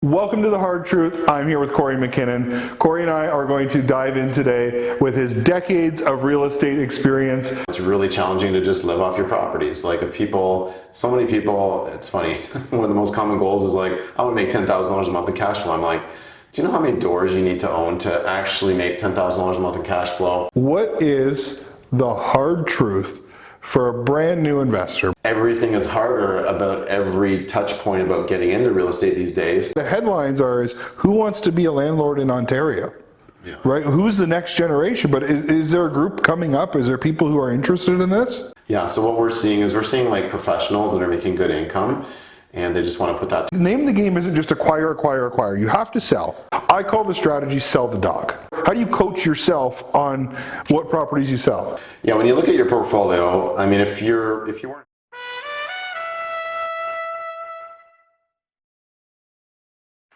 Welcome to The Hard Truth. I'm here with Kory MacKinnon. Kory and I are going to dive in today with his decades of real estate experience. It's really challenging to just live off your properties. Like so many people, it's funny, one of the most common goals is like, I want to make $10,000 a month in cash flow. I'm like, do you know how many doors you need to own to actually make $10,000 a month in cash flow? What is the hard truth for a brand new investor? Everything is harder about every touch point about getting into real estate these days. The headlines are who wants to be a landlord in Ontario? Yeah. Right? Who's the next generation? But is there a group coming up? Is there people who are interested in this? Yeah, so what we're seeing like professionals that are making good income, and they just want to put that. The name of the game isn't just acquire. You have to sell. I call the strategy sell the dog. How do you coach yourself on what properties you sell? Yeah, when you look at your portfolio, I mean, if you weren't.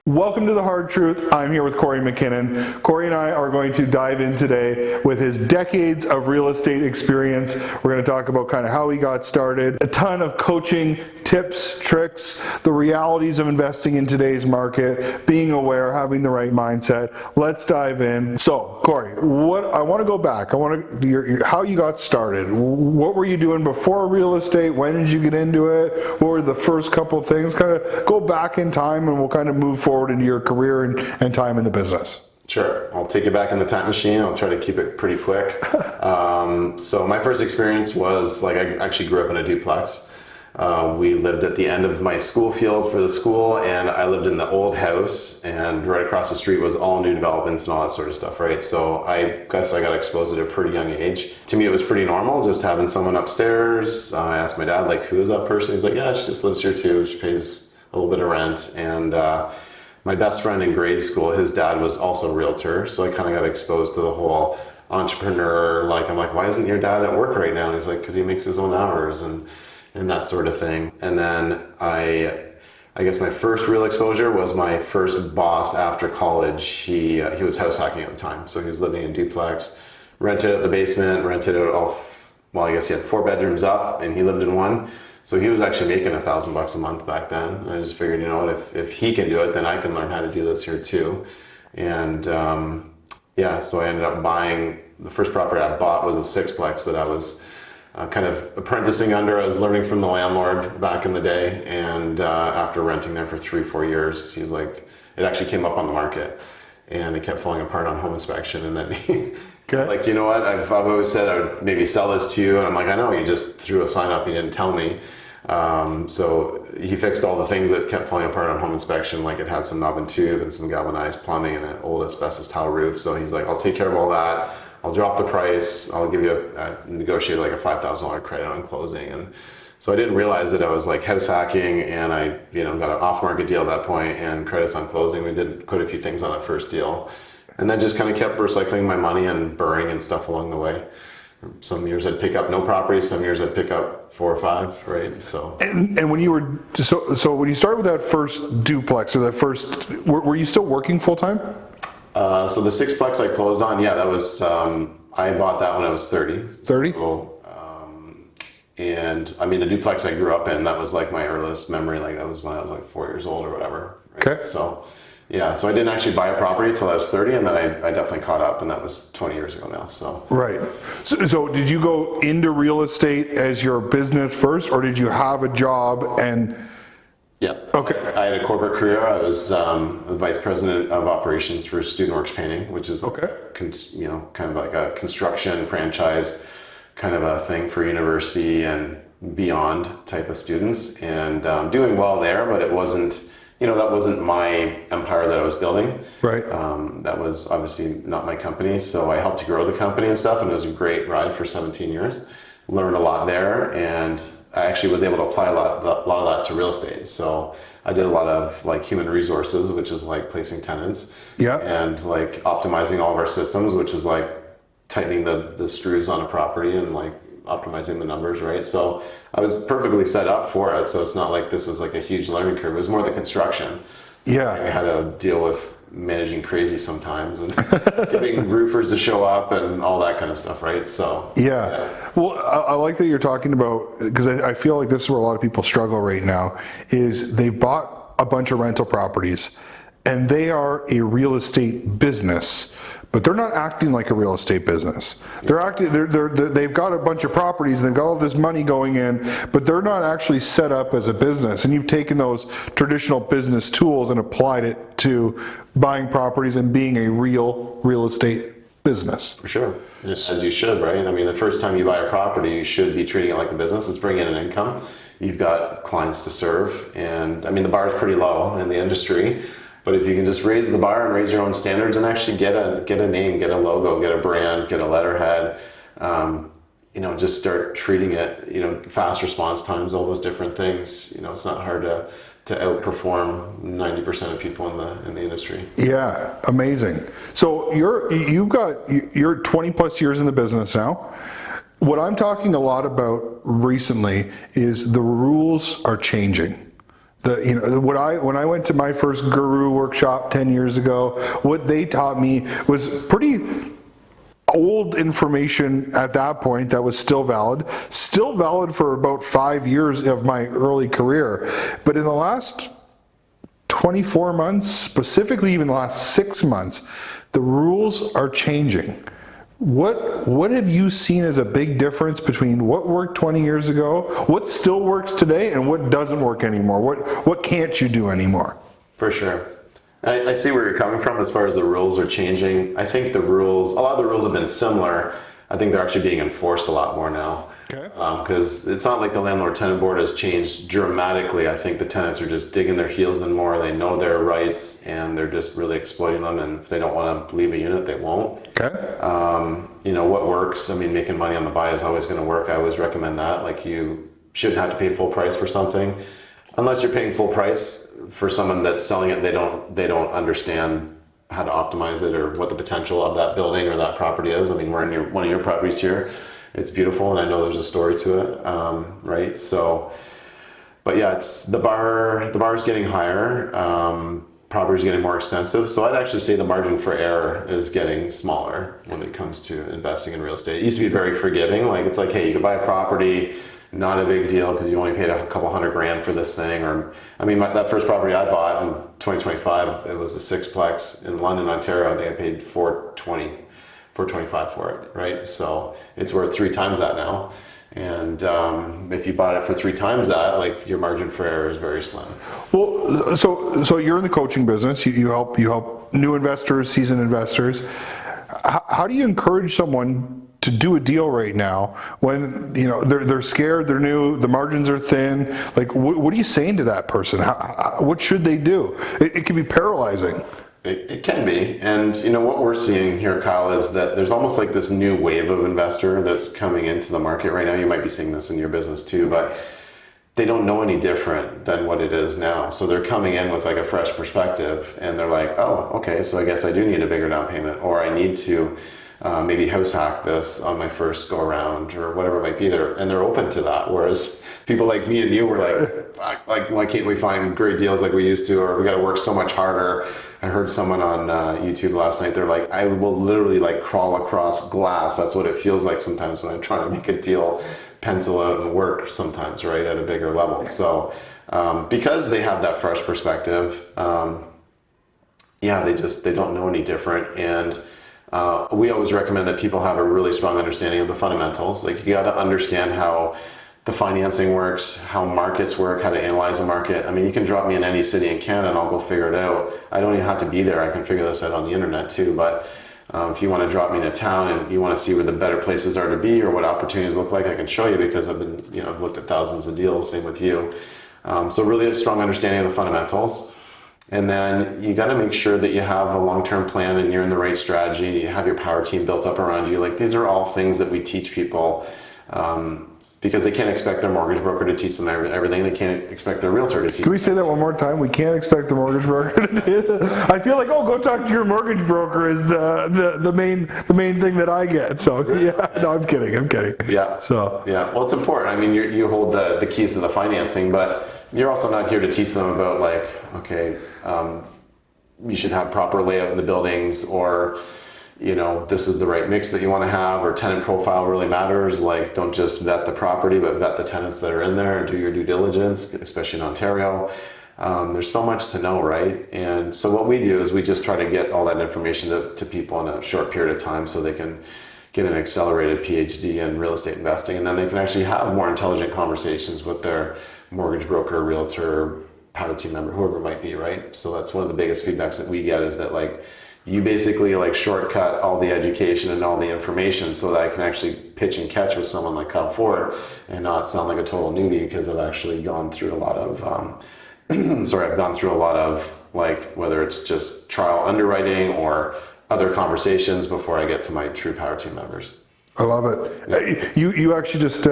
Welcome to The Hard Truth. I'm here with Kory MacKinnon. Kory and I are going to dive in today with his decades of real estate experience. We're going to talk about kind of how he got started, a ton of coaching, tips, tricks, the realities of investing in today's market, being aware, having the right mindset. Let's dive in. So, Kory, I want to go back. I want to how you got started. What were you doing before real estate? When did you get into it? What were the first couple of things? Kind of go back in time and we'll kind of move forward into your career and time in the business. Sure. I'll take you back in the time machine. I'll try to keep it pretty quick. So my first experience was I actually grew up in a duplex. We lived at the end of my school field for the school, and I lived in the old house, and right across the street was all new developments and all that sort of stuff, right? So I guess I got exposed at a pretty young age. To me, it was pretty normal just having someone upstairs. I asked my dad, who is that person? He's like, yeah, she just lives here too. She pays a little bit of rent. And my best friend in grade school, his dad was also a realtor, so I kind of got exposed to the whole entrepreneur, I'm like, why isn't your dad at work right now? And he's like, because he makes his own hours and that sort of thing. And then I guess my first real exposure was my first boss after college. He was house hacking at the time, so he was living in duplex, rented out the basement, rented out I guess he had 4 bedrooms up, and he lived in one. So he was actually making $1,000 a month back then. And I just figured, if he can do it, then I can learn how to do this here too. And so I ended up buying, the first property I bought was a six-plex that I was kind of apprenticing under. I was learning from the landlord back in the day. And after renting there for 3-4 years, he's like, it actually came up on the market. And it kept falling apart on home inspection. And then he, okay. You know what, I've always said I would maybe sell this to you. And I'm like, I know, you just threw a sign up, you didn't tell me. So he fixed all the things that kept falling apart on home inspection. It had some knob and tube and some galvanized plumbing and an old asbestos tile roof. So he's like, I'll take care of all that. I'll drop the price. I'll give you negotiate a $5,000 credit on closing. And so I didn't realize that I was house hacking, and I got an off-market deal at that point and credits on closing. We did quite a few things on that first deal, and then just kind of kept recycling my money and burring and stuff along the way. Some years I'd pick up no property, some years I'd pick up 4 or 5, right? So. And when you were so when you started with that first duplex or that first, were you still working full time? So the six-plex I closed on, yeah, that was I bought that when I was 30. 30. So, and I mean, the duplex I grew up in, that was my earliest memory. That was when I was 4 years old or whatever. Right? Okay. So, yeah, so I didn't actually buy a property until I was 30, and then I definitely caught up, and that was 20 years ago now. So. Right. So did you go into real estate as your business first, or did you have a job and? Yeah. Okay. I had a corporate career. I was the vice president of operations for Student Works Painting, which is kind of like a construction franchise kind of a thing for university and beyond type of students, and doing well there, but it wasn't, that wasn't my empire that I was building. Right. That was obviously not my company. So I helped grow the company and stuff, and it was a great ride for 17 years. Learned a lot there, and I actually was able to apply a lot of that to real estate. So I did a lot of human resources, which is placing tenants. Yeah. And optimizing all of our systems, which is tightening the screws on a property and optimizing the numbers, right? So I was perfectly set up for it. So it's not like this was a huge learning curve. It was more the construction. Yeah. I had to deal with managing crazy sometimes and getting roofers to show up and all that kind of stuff, right? So yeah. Well, I like that you're talking about, because I feel like this is where a lot of people struggle right now, is they bought a bunch of rental properties and they are a real estate business, but they're not acting like a real estate business. They've got a bunch of properties, they've got all this money going in, but they're not actually set up as a business. And you've taken those traditional business tools and applied it to buying properties and being a real estate business. For sure. As you should, right? I mean, the first time you buy a property, you should be treating it like a business. It's bringing in an income. You've got clients to serve. And I mean, the bar is pretty low in the industry. But if you can just raise the bar and raise your own standards and actually get a name, get a logo, get a brand, get a letterhead, just start treating it, fast response times, all those different things. It's not hard to outperform 90% of people in the industry. Yeah, amazing. So you're 20 plus years in the business now. What I'm talking a lot about recently is the rules are changing. When I went to my first guru workshop 10 years ago, what they taught me was pretty old information at that point that was still valid for about 5 years of my early career. But in the last 24 months, specifically even the last 6 months, the rules are changing. What have you seen as a big difference between what worked 20 years ago, what still works today, and what doesn't work anymore? What can't you do anymore? For sure. I see where you're coming from as far as the rules are changing. I think a lot of the rules have been similar. I think they're actually being enforced a lot more now. Okay. Because it's not like the landlord-tenant board has changed dramatically. I think the tenants are just digging their heels in more. They know their rights and they're just really exploiting them. And if they don't want to leave a unit, they won't. Okay. What works? I mean, making money on the buy is always going to work. I always recommend that. Like, you shouldn't have to pay full price for something, unless you're paying full price for someone that's selling it. They don't understand how to optimize it or what the potential of that building or that property is. I mean, we're in one of your properties here. It's beautiful, and I know there's a story to it, right? So, but yeah, it's the bar is getting higher. Properties are getting more expensive. So I'd actually say the margin for error is getting smaller when it comes to investing in real estate. It used to be very forgiving. Like, it's like, hey, you can buy a property, not a big deal because you only paid a couple $100,000 for this thing. Or, I mean, that first property I bought in 2025, it was a six-plex in London, Ontario. I think I paid $425 for it, right? So it's worth 3 times that now. And if you bought it for 3 times that, like, your margin for error is very slim. Well, so you're in the coaching business. You help new investors, seasoned investors. How do you encourage someone to do a deal right now when they're scared, they're new, the margins are thin? Like, what are you saying to that person? What should they do? It can be paralyzing. It can be. And what we're seeing here, Kyle, is that there's almost like this new wave of investor that's coming into the market right now. You might be seeing this in your business too, but they don't know any different than what it is now. So they're coming in with like a fresh perspective, and they're like, oh, okay, so I guess I do need a bigger down payment, or I need to maybe house hack this on my first go around, or whatever it might be there. And they're open to that. Whereas people like me and you were like, why can't we find great deals like we used to, or we got to work so much harder. I heard someone on YouTube last night, they're like, I will literally like crawl across glass. That's what it feels like sometimes when I'm trying to make a deal, pencil out and work sometimes, right, at a bigger level. So because they have that fresh perspective, they don't know any different. And we always recommend that people have a really strong understanding of the fundamentals. Like, you got to understand how the financing works, how markets work, how to analyze a market. I mean, you can drop me in any city in Canada and I'll go figure it out. I don't even have to be there. I can figure this out on the internet too. But if you want to drop me in a town and you want to see where the better places are to be or what opportunities look like, I can show you, because I've looked at thousands of deals, same with you. So really a strong understanding of the fundamentals. And then you got to make sure that you have a long-term plan and you're in the right strategy, and you have your power team built up around you. Like, these are all things that we teach people, because they can't expect their mortgage broker to teach them everything. They can't expect their realtor to teach them. Can we say that one more time? We can't expect the mortgage broker to do that. I feel like, go talk to your mortgage broker is the main thing that I get. So yeah, no, I'm kidding. Yeah. So yeah, well, it's important. I mean, you hold the keys to the financing, but you're also not here to teach them about, like, okay, you should have proper layout in the buildings, or this is the right mix that you want to have, or tenant profile really matters. Like, don't just vet the property, but vet the tenants that are in there and do your due diligence, especially in Ontario. There's so much to know, right? And so what we do is we just try to get all that information to people in a short period of time so they can get an accelerated PhD in real estate investing, and then they can actually have more intelligent conversations with their mortgage broker, realtor, power team member, whoever it might be, right? So that's one of the biggest feedbacks that we get, is that like you basically like shortcut all the education and all the information so that I can actually pitch and catch with someone like Kyle Ford and not sound like a total newbie, because I've actually gone through a lot of I've gone through a lot of, like, whether it's just trial underwriting or other conversations before I get to my true power team members. I love it. You actually just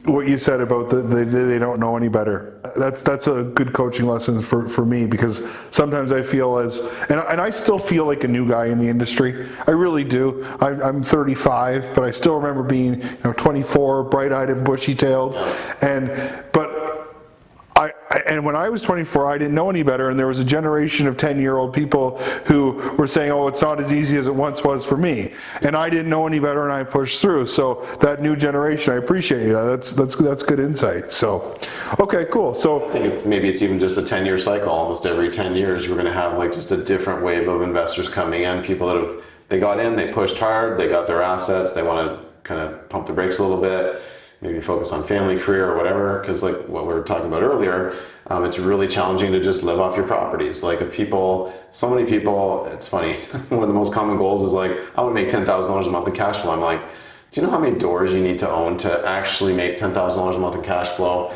what you said about they don't know any better. That's a good coaching lesson for me, because sometimes I feel and I still feel like a new guy in the industry. I really do. I'm 35, but I still remember being 24, bright-eyed and bushy-tailed, and when I was 24, I didn't know any better, and there was a generation of 10-year-old people who were saying, oh, it's not as easy as it once was for me. And I didn't know any better, and I pushed through. So that new generation, I appreciate you. That's good insight. So, okay, cool. So I think maybe it's even just a 10-year cycle. Almost every 10 years, we're going to have like just a different wave of investors coming in, people that they got in, they pushed hard, they got their assets, they want to kind of pump the brakes a little bit, maybe focus on family, career, or whatever, because like what we were talking about earlier, it's really challenging to just live off your properties. Like so many people, it's funny, one of the most common goals is like, I want to make $10,000 a month in cash flow. I'm like, do you know how many doors you need to own to actually make $10,000 a month in cash flow?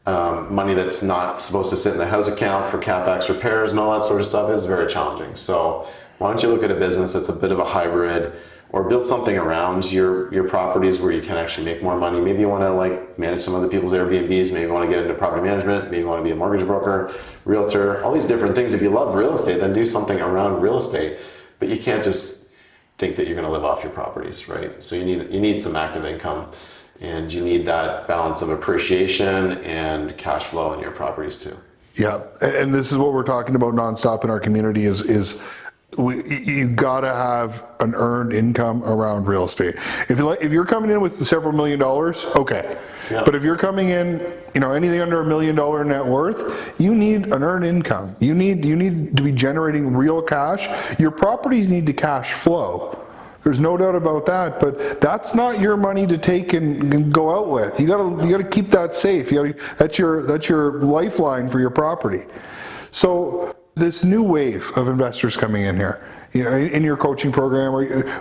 Money that's not supposed to sit in the house account for CapEx repairs and all that sort of stuff is very challenging. So why don't you look at a business that's a bit of a hybrid, or build something around your properties where you can actually make more money. Maybe you want to like manage some other people's Airbnbs, maybe you want to get into property management, maybe you want to be a mortgage broker, realtor, all these different things. If you love real estate, then do something around real estate. But you can't just think that you're going to live off your properties, right? So you need some active income, and you need that balance of appreciation and cash flow in your properties too. Yeah, and this is what we're talking about nonstop in our community is you gotta have an earned income around real estate. If you're coming in with several $1 million, okay. Yeah. But if you're coming in, anything under $1 million net worth, you need an earned income. You need to be generating real cash. Your properties need to cash flow. There's no doubt about that, but that's not your money to take and go out with. You gotta keep that safe. That's your lifeline for your property. So this new wave of investors coming in here, in your coaching program,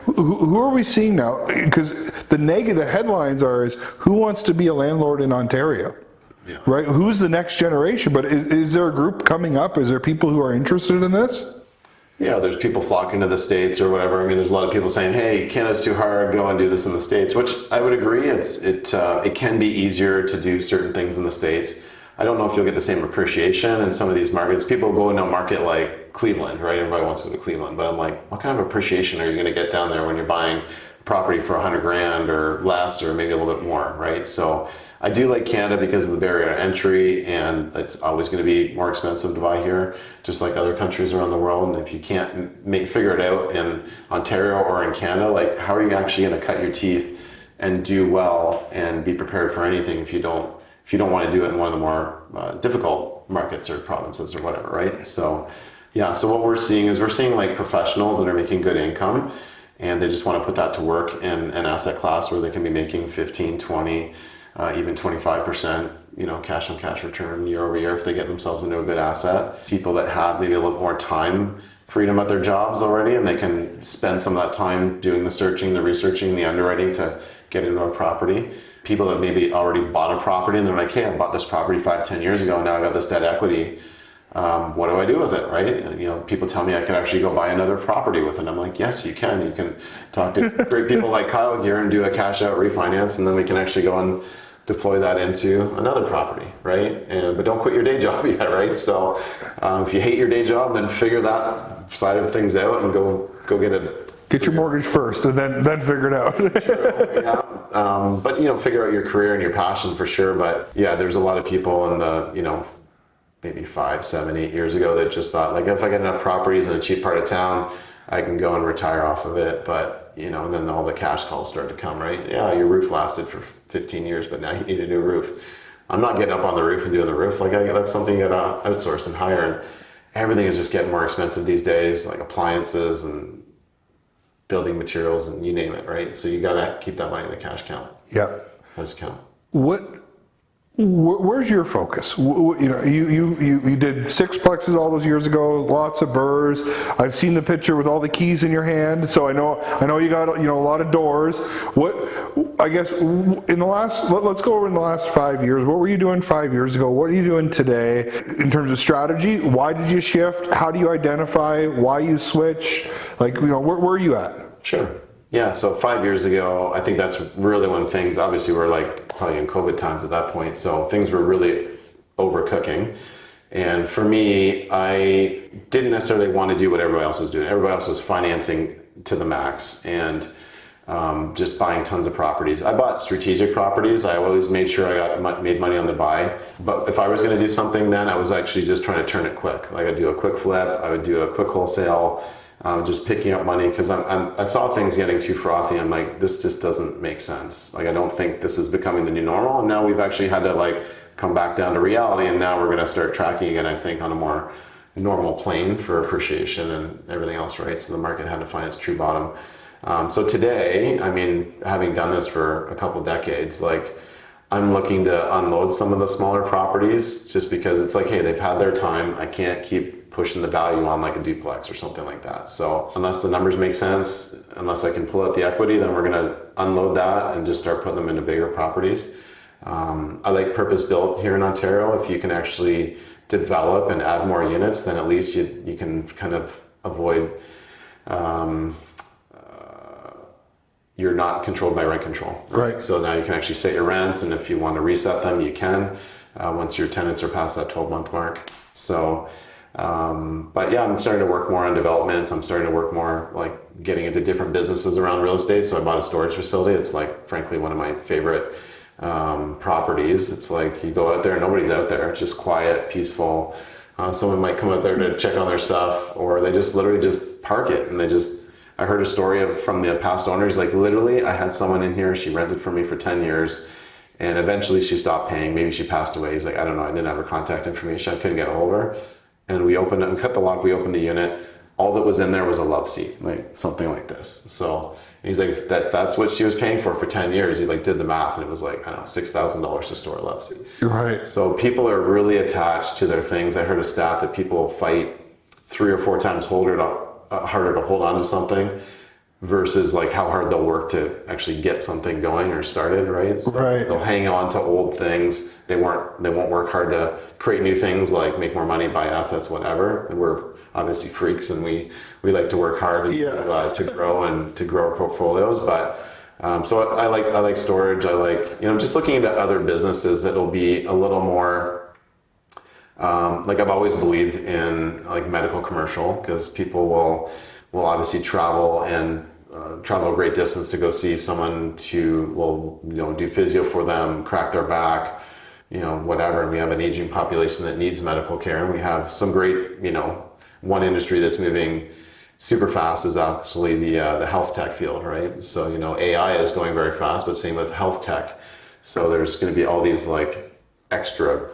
who are we seeing now? Because the headlines is who wants to be a landlord in Ontario? Yeah. Right? Who's the next generation? But is there a group coming up? Is there people who are interested in this? Yeah, there's people flocking to the States or whatever. I mean, there's a lot of people saying, hey, Canada's too hard, go and do this in the States, which I would agree. It can be easier to do certain things in the States. I don't know if you'll get the same appreciation in some of these markets. People go into a market like Cleveland, right? Everybody wants to go to Cleveland, but I'm like, what kind of appreciation are you going to get down there when you're buying property for $100,000 or less, or maybe a little bit more, right? So I do like Canada because of the barrier to entry, and it's always going to be more expensive to buy here, just like other countries around the world. And if you can't figure it out in Ontario or in Canada, like how are you actually going to cut your teeth and do well and be prepared for anything if you don't want to do it in one of the more difficult markets or provinces or whatever, right? So yeah, so what we're seeing like professionals that are making good income, and they just want to put that to work in an asset class where they can be making 15, 20, even 25%, cash on cash return year over year if they get themselves into a good asset. People that have maybe a little more time freedom at their jobs already, and they can spend some of that time doing the searching, the researching, the underwriting to get into a property. People that maybe already bought a property and they're like, hey, I bought this property 5-10 years ago, and now I got this debt equity. What do I do with it, right? People tell me I could actually go buy another property with it. I'm like, yes, you can. You can talk to great people like Kyle here and do a cash out refinance, and then we can actually go and deploy that into another property, right? But don't quit your day job yet, right? So if you hate your day job, then figure that side of things out and go get it. Get your mortgage first, and then figure it out. True, yeah. But figure out your career and your passion for sure. But yeah, there's a lot of people in the maybe 5, 7, 8 years ago that just thought, like, if I get enough properties in a cheap part of town, I can go and retire off of it. But then all the cash calls start to come, right? Yeah, your roof lasted for 15 years, but now you need a new roof. I'm not getting up on the roof and doing the roof. Like that's something you gotta outsource and hire. And everything is just getting more expensive these days, like appliances and building materials and you name it, right? So you gotta keep that money in the cash account. Yeah. Cash account. Where's your focus? You know, you did six-plexes all those years ago, lots of burrs. I've seen the picture with all the keys in your hand, so I know you got, you know, a lot of doors. I guess in the last, let's go over in the last 5 years. What were you doing 5 years ago? What are you doing today in terms of strategy? Why did you shift? How do you identify why you switch? Like, you know, where are you at? Sure. Yeah, so 5 years ago, I think that's really when things, obviously we're like probably in COVID times at that point, so things were really overcooking. And for me, I didn't necessarily want to do what everybody else was doing. Everybody else was financing to the max and just buying tons of properties. I bought strategic properties. I always made sure I made money on the buy. But if I was going to do something then, I was actually just trying to turn it quick. Like I'd do a quick flip, I would do a quick wholesale, just picking up money because I saw things getting too frothy. I'm like, this just doesn't make sense. Like I don't think this is becoming the new normal. And now we've actually had to like come back down to reality, and now we're going to start tracking again, I think, on a more normal plane for appreciation and everything else, right? So the market had to find its true bottom. So today, I mean, having done this for a couple decades, like I'm looking to unload some of the smaller properties just because it's like, hey, they've had their time. I can't keep pushing the value on like a duplex or something like that. So unless the numbers make sense, unless I can pull out the equity, then we're going to unload that and just start putting them into bigger properties. I like purpose built here in Ontario. If you can actually develop and add more units, then at least you can kind of avoid you're not controlled by rent control. Right. So now you can actually set your rents, and if you want to reset them, you can once your tenants are past that 12-month mark. So, but yeah, I'm starting to work more on developments. I'm starting to work more like getting into different businesses around real estate. So I bought a storage facility. It's like, frankly, one of my favorite properties. It's like you go out there, nobody's out there. It's just quiet, peaceful. Someone might come out there to check on their stuff, or they just literally just park it and they just. I heard a story from the past owners, like literally I had someone in here, she rented from me for 10 years and eventually she stopped paying. Maybe she passed away. He's like, I don't know, I didn't have her contact information. I couldn't get a hold of her. And we opened it, we cut the lock, we opened the unit. All that was in there was a love seat, like something like this. So he's like, if that's what she was paying for 10 years. He like did the math and it was like, I don't know, $6,000 to store a love seat. Right. So people are really attached to their things. I heard a stat that people fight 3 or 4 times harder to hold on to something versus like how hard they'll work to actually get something going or started, right? So right. They'll hang on to old things. They won't work hard to create new things, like make more money, buy assets, whatever. And we're obviously freaks and we like to work hard to grow and to grow our portfolios. But so I like storage. I like, just looking into other businesses that'll be a little more like I've always believed in like medical commercial, because people will obviously travel and travel a great distance to go see someone to do physio for them, crack their back, whatever. And we have an aging population that needs medical care, and we have some great, one industry that's moving super fast is actually the health tech field, right? So AI is going very fast, but same with health tech. So there's going to be all these like extra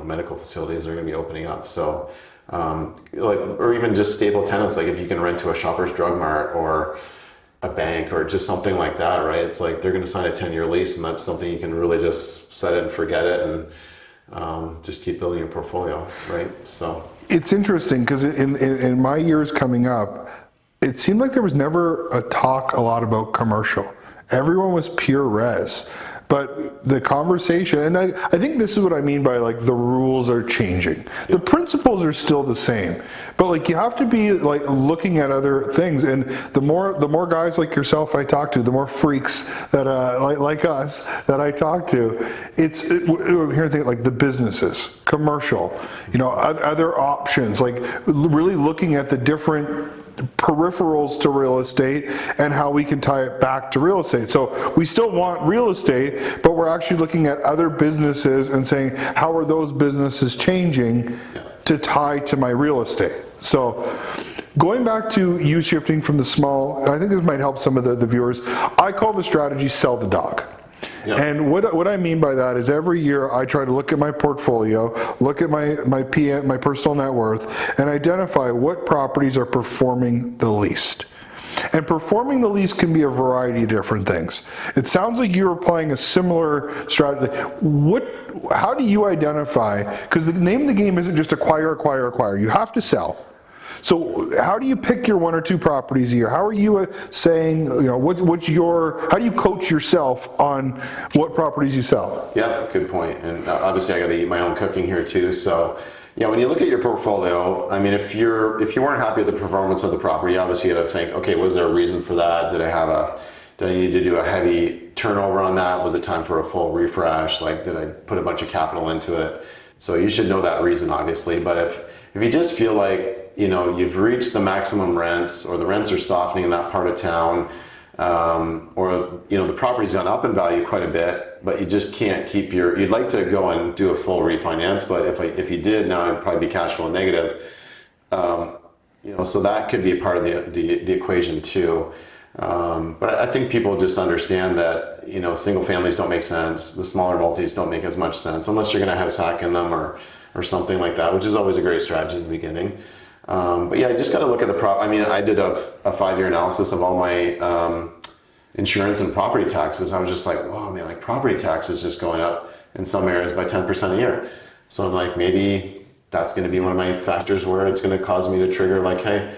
medical facilities that are going to be opening up. So, or even just stable tenants, like if you can rent to a Shoppers Drug Mart or a bank or just something like that, right? It's like they're going to sign a 10-year lease, and that's something you can really just set it and forget it, and just keep building your portfolio, right? So it's interesting because in my years coming up, it seemed like there was never a lot about commercial. Everyone was pure res. But the conversation, and I think this is what I mean by like the rules are changing. The principles are still the same, but like you have to be like looking at other things. And the more guys like yourself I talk to, the more freaks that like us that I talk to, we're here thinking like the businesses, commercial, other options, like really looking at the different peripherals to real estate and how we can tie it back to real estate. So we still want real estate, but we're actually looking at other businesses and saying, how are those businesses changing to tie to my real estate? So going back to you shifting from the small, I think this might help some of the viewers. I call the strategy sell the dog. Yeah. And what I mean by that is every year I try to look at my portfolio, look at my personal net worth, and identify what properties are performing the least. And performing the least can be a variety of different things. It sounds like you're applying a similar strategy. How do you identify, because the name of the game isn't just acquire, acquire, acquire. You have to sell. So how do you pick your 1 or 2 properties a year? How are you saying, how do you coach yourself on what properties you sell? Yeah, good point. And obviously I got to eat my own cooking here too. So yeah, when you look at your portfolio, I mean, if you weren't happy with the performance of the property, obviously you got to think, okay, was there a reason for that? Did I need to do a heavy turnover on that? Was it time for a full refresh? Like, did I put a bunch of capital into it? So you should know that reason, obviously. But if you just feel like, you've reached the maximum rents, or the rents are softening in that part of town, or the property's gone up in value quite a bit, but you just can't keep you'd like to go and do a full refinance, but if you did, now it'd probably be cash flow negative. So that could be a part of the equation too. But I think people just understand that, single families don't make sense. The smaller multis don't make as much sense unless you're going to house hack in them or something like that, which is always a great strategy in the beginning. But yeah, you just got to look at I did a 5-year analysis of all my insurance and property taxes. I was just like, wow, man, like property taxes just going up in some areas by 10% a year. So I'm like, maybe that's going to be one of my factors where it's going to cause me to trigger like, hey,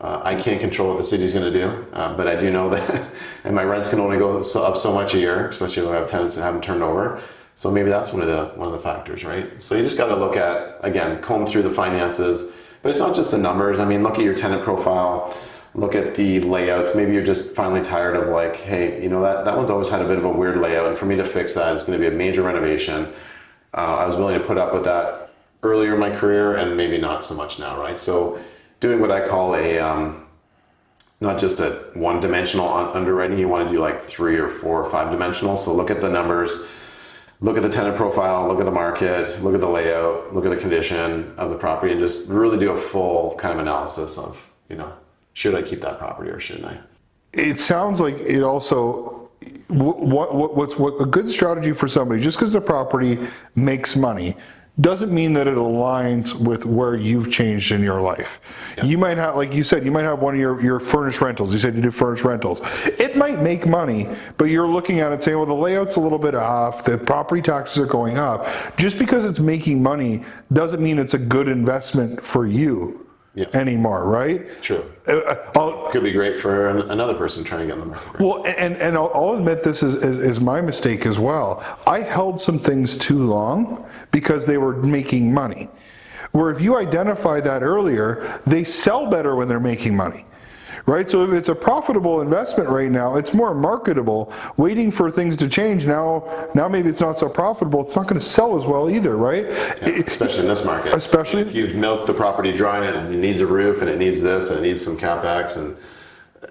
I can't control what the city's going to do, but I do know that, and my rents can only go up so much a year, especially if I have tenants that haven't turned over. So maybe that's one of the factors, right? So you just got to look at, again, comb through the finances, but it's not just the numbers. I mean, look at your tenant profile, look at the layouts. Maybe you're just finally tired of like, hey, that one's always had a bit of a weird layout, and for me to fix that, it's going to be a major renovation. I was willing to put up with that earlier in my career, and maybe not so much now, right? So doing what I call not just a one-dimensional underwriting, you want to do like 3 or 4 or 5-dimensional. So look at the numbers, look at the tenant profile, look at the market, look at the layout, look at the condition of the property, and just really do a full kind of analysis of, should I keep that property or shouldn't I? It sounds like it also, what's a good strategy for somebody, just because the property makes money, doesn't mean that it aligns with where you've changed in your life. Yeah. You might have, like you said, you might have one of your furnished rentals. You said you do furnished rentals. It might make money, but you're looking at it saying, well, the layout's a little bit off, the property taxes are going up. Just because it's making money doesn't mean it's a good investment for you. Yeah. Anymore, right? True. Could be great for another person trying to get in the market. Right? Well, and I'll admit this is my mistake as well. I held some things too long because they were making money. Where if you identify that earlier, they sell better when they're making money. Right? So if it's a profitable investment right now, it's more marketable. Waiting for things to change now maybe it's not so profitable. It's not going to sell as well either, right? Yeah, especially in this market. Especially if you've milked the property dry and it needs a roof and it needs this and it needs some capex and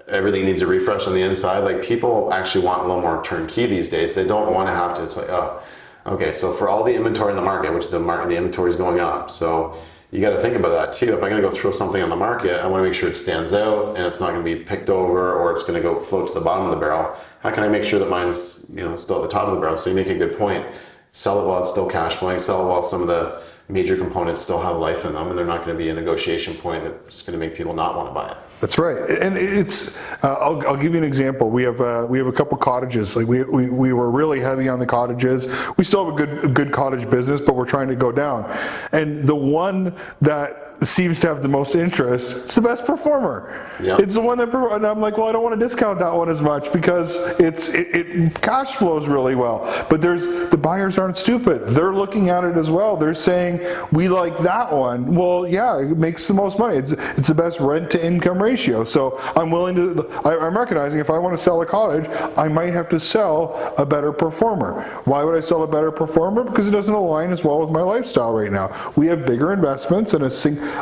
everything needs a refresh on the inside. Like, people actually want a little more turnkey these days. They don't want to have to. It's like, oh, okay. So for all the inventory in the market, which the inventory is going up. So you got to think about that too. If I'm going to go throw something on the market, I want to make sure it stands out and it's not going to be picked over or it's going to go float to the bottom of the barrel. How can I make sure that mine's still at the top of the barrel? So you make a good point. Sell it while it's still cash flowing. Sell it while some of the major components still have life in them, and they're not going to be a negotiation point that's going to make people not want to buy it. That's right, and it's. I'll give you an example. We have a couple cottages. Like we were really heavy on the cottages. We still have a good cottage business, but we're trying to go down. And the one that seems to have the most interest, it's the best performer. Yep. It's the one that, and I'm like, well, I don't want to discount that one as much because it cash flows really well. But the buyers aren't stupid. They're looking at it as well. They're saying, we like that one. Well, yeah, it makes the most money. It's the best rent to income ratio. So I'm willing to, I'm recognizing if I want to sell a cottage, I might have to sell a better performer. Why would I sell a better performer? Because it doesn't align as well with my lifestyle right now. We have bigger investments, and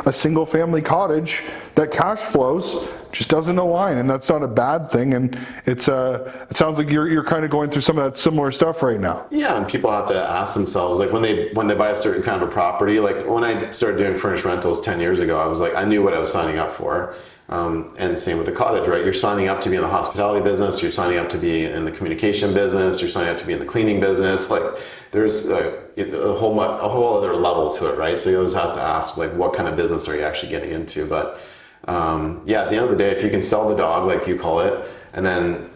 a single family cottage that cash flows just doesn't align, and that's not a bad thing. And it sounds like you're kind of going through some of that similar stuff right now. Yeah, and people have to ask themselves, like when they buy a certain kind of a property, like when I started doing furnished rentals 10 years ago, I was like, I knew what I was signing up for. And same with the cottage, right? You're signing up to be in the hospitality business, you're signing up to be in the communication business, you're signing up to be in the cleaning business. Like there's a whole other level to it, right? So you always have to ask, like, what kind of business are you actually getting into? But yeah, at the end of the day, if you can sell the dog, like you call it, and then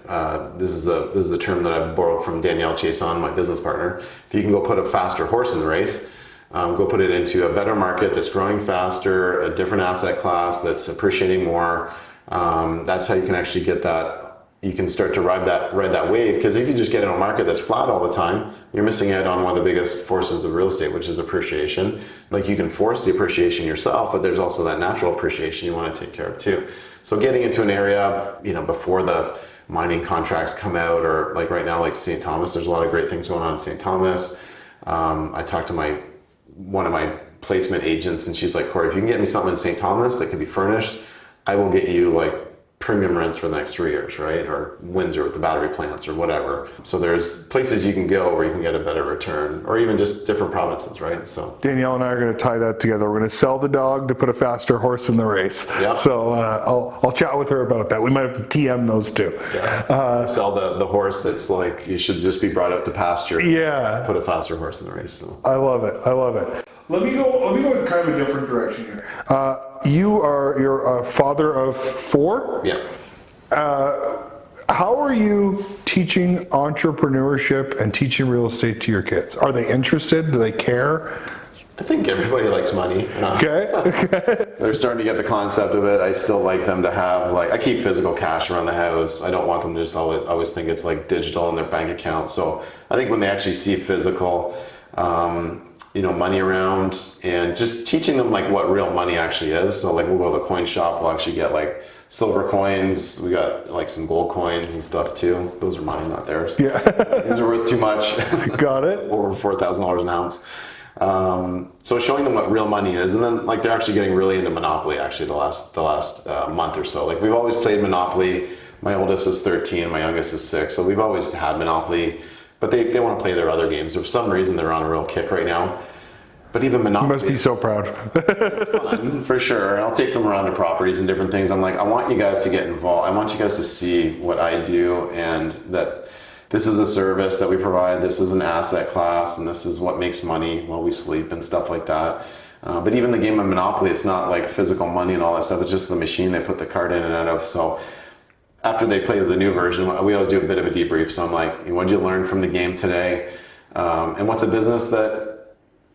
this is a term that I've borrowed from Danielle Chason, my business partner. If you can go put a faster horse in the race, go put it into a better market that's growing faster, a different asset class that's appreciating more. That's how you can actually get that. You can start to ride that wave. Because if you just get in a market that's flat all the time, you're missing out on one of the biggest forces of real estate, which is appreciation. Like you can force the appreciation yourself, but there's also that natural appreciation you want to take care of too. So getting into an area, before the mining contracts come out, or like right now, like St. Thomas, there's a lot of great things going on in St. Thomas. I talked to one of my placement agents, and she's like, Kory, if you can get me something in St. Thomas that can be furnished, I will get you like premium rents for the next 3 years, right? Or Windsor with the battery plants or whatever. So there's places you can go where you can get a better return, or even just different provinces, right? So Danielle and I are going to tie that together. We're going to sell the dog to put a faster horse in the race. Yeah. So I'll chat with her about that. We might have to TM those two. Yeah. Sell the horse that's like, you should just be brought up to pasture. Yeah. Put a faster horse in the race. So. I love it. Let me go in kind of a different direction here. You're a father of 4? Yeah. How are you teaching entrepreneurship and teaching real estate to your kids? Are they interested? Do they care? I think everybody likes money. Okay. They're starting to get the concept of it. I still like them to have, like, I keep physical cash around the house. I don't want them to just always think it's like digital in their bank account. So I think when they actually see physical, money around, and just teaching them like what real money actually is. So like we'll go to the coin shop, we'll actually get like silver coins. We got like some gold coins and stuff too. Those are mine, not theirs. Yeah. These are worth too much. Got it. Over $4,000 an ounce. So showing them what real money is, and then like they're actually getting really into Monopoly actually the last month or so. Like we've always played Monopoly. My oldest is 13, my youngest is 6. So we've always had Monopoly, but they want to play their other games. For some reason, they're on a real kick right now. But even Monopoly. You must be so proud. It's fun, for sure. I'll take them around to properties and different things. I'm like, I want you guys to get involved. I want you guys to see what I do, and that this is a service that we provide. This is an asset class, and this is what makes money while we sleep and stuff like that. But even the game of Monopoly, it's not like physical money and all that stuff. It's just the machine they put the card in and out of. So after they play the new version, we always do a bit of a debrief. So I'm like, what did you learn from the game today? And what's a business that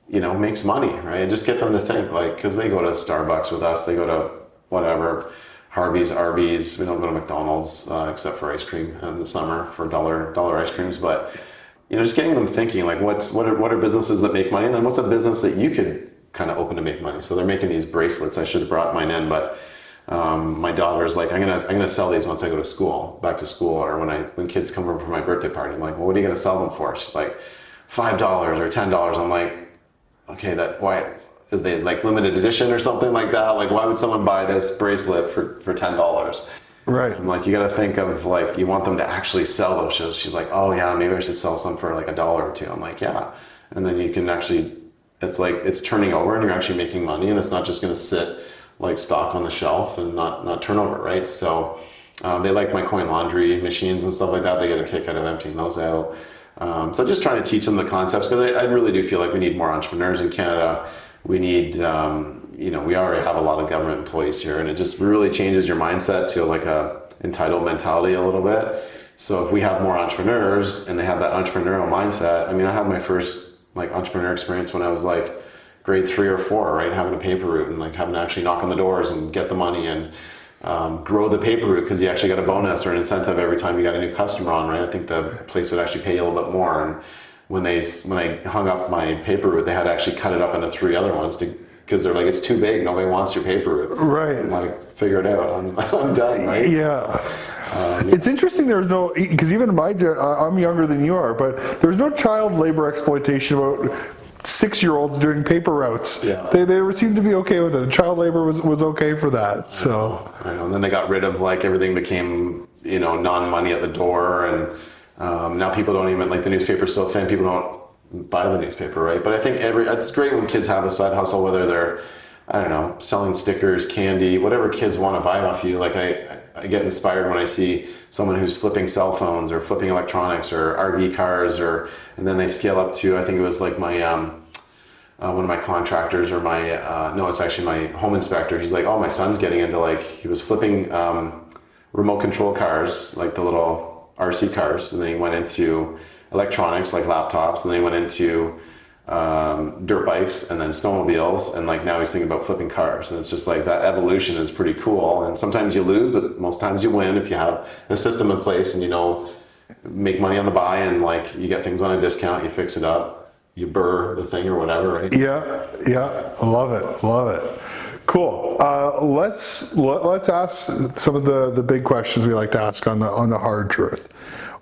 makes money, right? Just get them to think, like, because they go to Starbucks with us, they go to whatever, Harvey's, Arby's. We don't go to McDonald's except for ice cream in the summer for dollar ice creams. But just getting them thinking, like, what are businesses that make money, and then what's a business that you could kind of open to make money? So they're making these bracelets. I should have brought mine in, but my daughter's like, I'm gonna sell these once I go to back to school, or when kids come over for my birthday party. I'm like, well, what are you gonna sell them for? She's like, $5 or $10. I'm like, okay, why are they like limited edition or something like that? Like, why would someone buy this bracelet for $10? Right. I'm like, you got to think of like, you want them to actually sell those shows. She's like, oh yeah, maybe I should sell some for like $1 or $2. I'm like, yeah. And then you can actually, it's like, it's turning over and you're actually making money, and it's not just going to sit like stock on the shelf and not turn over, right? So they like my coin laundry machines and stuff like that. They get a kick out of emptying those out. So just trying to teach them the concepts, because I really do feel like we need more entrepreneurs in Canada. We need, we already have a lot of government employees here, and it just really changes your mindset to like a entitled mentality a little bit. So if we have more entrepreneurs and they have that entrepreneurial mindset, I mean, I had my first like entrepreneur experience when I was like grade 3 or 4, right? Having a paper route and like having to actually knock on the doors and get the money and grow the paper route, because you actually got a bonus or an incentive every time you got a new customer on, right? I think the place would actually pay you a little bit more. And when I hung up my paper route, they had to actually cut it up into 3 other ones because they're like, it's too big, nobody wants your paper route. Right. I'm like, figure it out, I'm done, right? Yeah. It's interesting, there's no, because even in I'm younger than you are, but there's no child labor exploitation about 6-year-olds doing paper routes. Yeah. They seemed to be okay with it. Child labor was okay for that. So I know. And then they got rid of like everything became, you know, non-money at the door, and now people don't even, like, the newspaper's so thin, people don't buy the newspaper, right? But I think it's great when kids have a side hustle, whether they're, I don't know, selling stickers, candy, whatever kids want to buy off you. Like I get inspired when I see someone who's flipping cell phones or flipping electronics or RV cars, and then they scale up to, I think it was like my one of my contractors, or my no, it's actually my home inspector. He's like, oh, my son's getting into, like, he was flipping remote control cars, like the little RC cars, and then he went into electronics like laptops, and then he went into dirt bikes, and then snowmobiles, and like now he's thinking about flipping cars. And it's just like that evolution is pretty cool. And sometimes you lose, but most times you win if you have a system in place and, you know, make money on the buy, and like you get things on a discount, you fix it up, you burr the thing or whatever, right? yeah, love it. Cool. Let's ask some of the big questions we like to ask on the hard truth.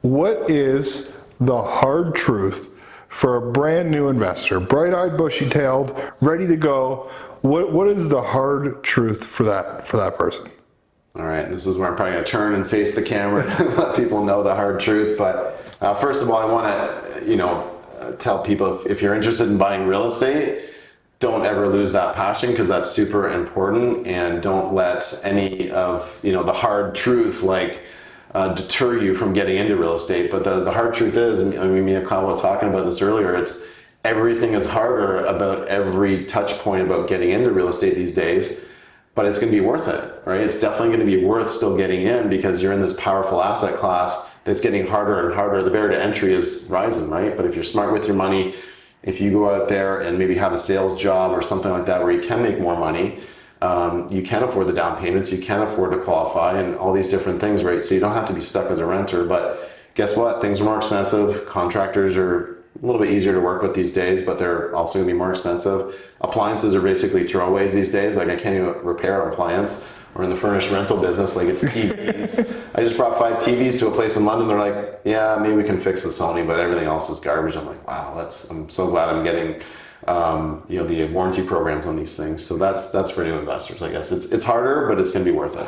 What is the hard truth for a brand new investor, bright-eyed, bushy-tailed, ready to go? What is the hard truth for that person? All right, this is where I'm probably going to turn and face the camera and let people know the hard truth. But first of all, I want to, you know, tell people, if you're interested in buying real estate, don't ever lose that passion, because that's super important. And don't let any of, you know, the hard truth like deter you from getting into real estate. But the hard truth is, I mean, me and Kyle were talking about this earlier, it's everything is harder about every touch point about getting into real estate these days, but it's going to be worth it, right? It's definitely going to be worth still getting in, because you're in this powerful asset class that's getting harder and harder. The barrier to entry is rising, right? But if you're smart with your money, if you go out there and maybe have a sales job or something like that where you can make more money, you can afford the down payments, you can afford to qualify, and all these different things, right? So you don't have to be stuck as a renter. But guess what? Things are more expensive. Contractors are a little bit easier to work with these days, but they're also going to be more expensive. Appliances are basically throwaways these days. Like, I can't even repair an appliance. Or in the furnished rental business, like, it's TVs. I just brought 5 TVs to a place in London. They're like, yeah, maybe we can fix the Sony, but everything else is garbage. I'm like, wow, I'm so glad I'm getting you know, the warranty programs on these things. So that's for new investors, I guess. It's harder, but it's going to be worth it.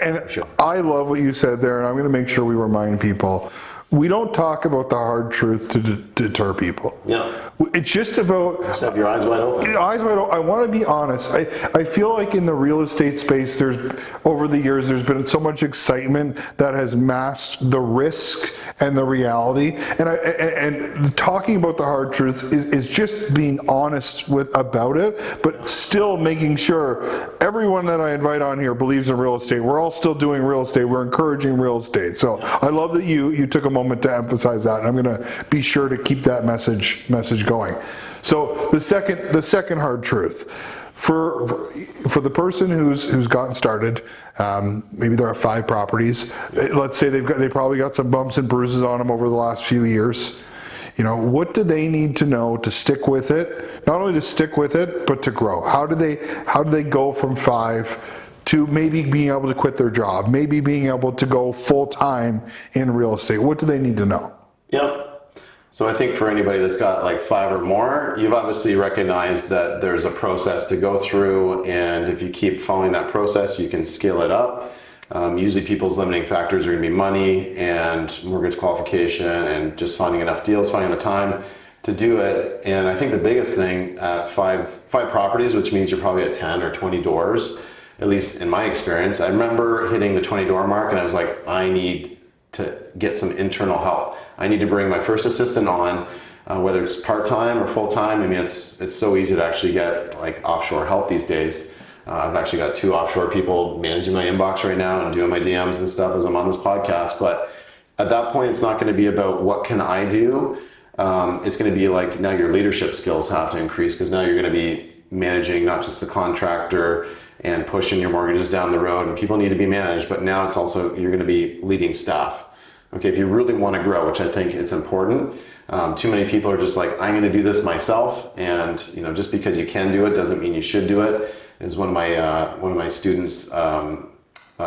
And sure. I love what you said there, and I'm going to make sure we remind people, we don't talk about the hard truth to deter people. Yeah. It's just about... Just have your eyes wide open. Eyes wide open. I want to be honest. I feel like in the real estate space, over the years, there's been so much excitement that has masked the risk and the reality. And talking about the hard truths is just being honest about it, but still making sure everyone that I invite on here believes in real estate. We're all still doing real estate. We're encouraging real estate. So I love that you took a moment to emphasize that, and I'm going to be sure to keep that message going. So the second hard truth for the person who's gotten started, maybe there are 5 properties. Let's say they probably got some bumps and bruises on them over the last few years. You know, what do they need to know to stick with it? Not only to stick with it, but to grow. How do they go from 5 to maybe being able to quit their job, maybe being able to go full-time in real estate? What do they need to know? Yep. So I think for anybody that's got like 5 or more, you've obviously recognized that there's a process to go through, and if you keep following that process, you can scale it up. Usually people's limiting factors are going to be money and mortgage qualification and just finding enough deals, finding the time to do it. And I think the biggest thing at 5 properties, which means you're probably at 10 or 20 doors, at least in my experience, I remember hitting the 20 door mark and I was like, I need to get some internal help. I need to bring my first assistant on, whether it's part-time or full-time. I mean, it's so easy to actually get like offshore help these days. I've actually got 2 offshore people managing my inbox right now and doing my DMs and stuff as I'm on this podcast. But at that point, it's not going to be about what can I do. It's going to be like, now your leadership skills have to increase, because now you're going to be managing not just the contractor and pushing your mortgages down the road, and people need to be managed, but now it's also, you're going to be leading staff. Okay, if you really want to grow, which I think it's important, too many people are just like, I'm going to do this myself, and you know, just because you can do it doesn't mean you should do it. Is one of my students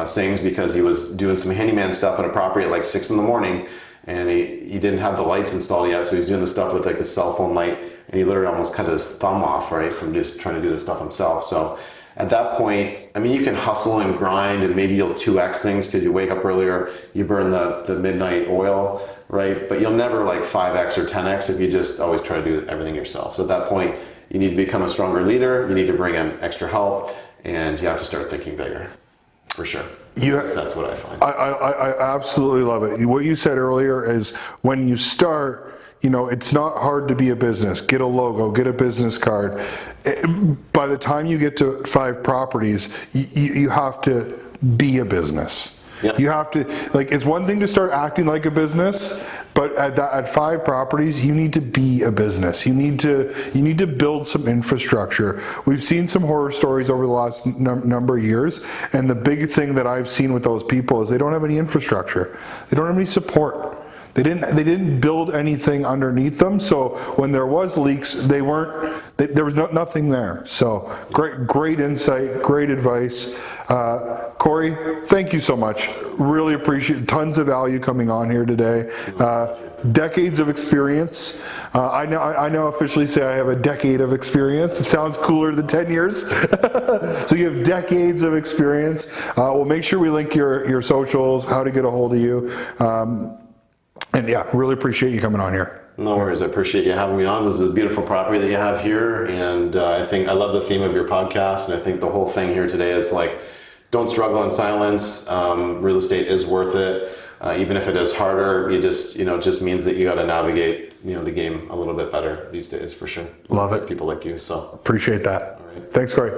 sings because he was doing some handyman stuff on a property at like 6 in the morning, and he didn't have the lights installed yet, so he's doing the stuff with like a cell phone light, and he literally almost cut his thumb off, right, from just trying to do this stuff himself. So at that point, I mean, you can hustle and grind, and maybe you'll 2x things because you wake up earlier, you burn the midnight oil, right? But you'll never like 5x or 10x if you just always try to do everything yourself. So at that point, you need to become a stronger leader, you need to bring in extra help, and you have to start thinking bigger, for sure. That's what I find. I absolutely love it. What you said earlier is when you start, it's not hard to be a business. Get a logo, get a business card. By the time you get to 5 properties, you have to be a business. Yep. You have to, like, it's one thing to start acting like a business, but at 5 properties, you need to be a business. You need to build some infrastructure. We've seen some horror stories over the last number of years, and the big thing that I've seen with those people is they don't have any infrastructure. They don't have any support. They didn't build anything underneath them, so when there was leaks, there was nothing there. So great insight, great advice. Kory, thank you so much. Really appreciate tons of value coming on here today. Decades of experience. I now officially say I have a decade of experience. It sounds cooler than 10 years. So you have decades of experience. We'll make sure we link your socials, how to get a hold of you. And yeah, really appreciate you coming on here. No worries. I appreciate you having me on. This is a beautiful property that you have here. And I think I love the theme of your podcast. And I think the whole thing here today is like, don't struggle in silence. Real estate is worth it. Even if it is harder, it just means that you got to navigate, the game a little bit better these days, for sure. Love it. People like you. So appreciate that. all right. Thanks, Kory.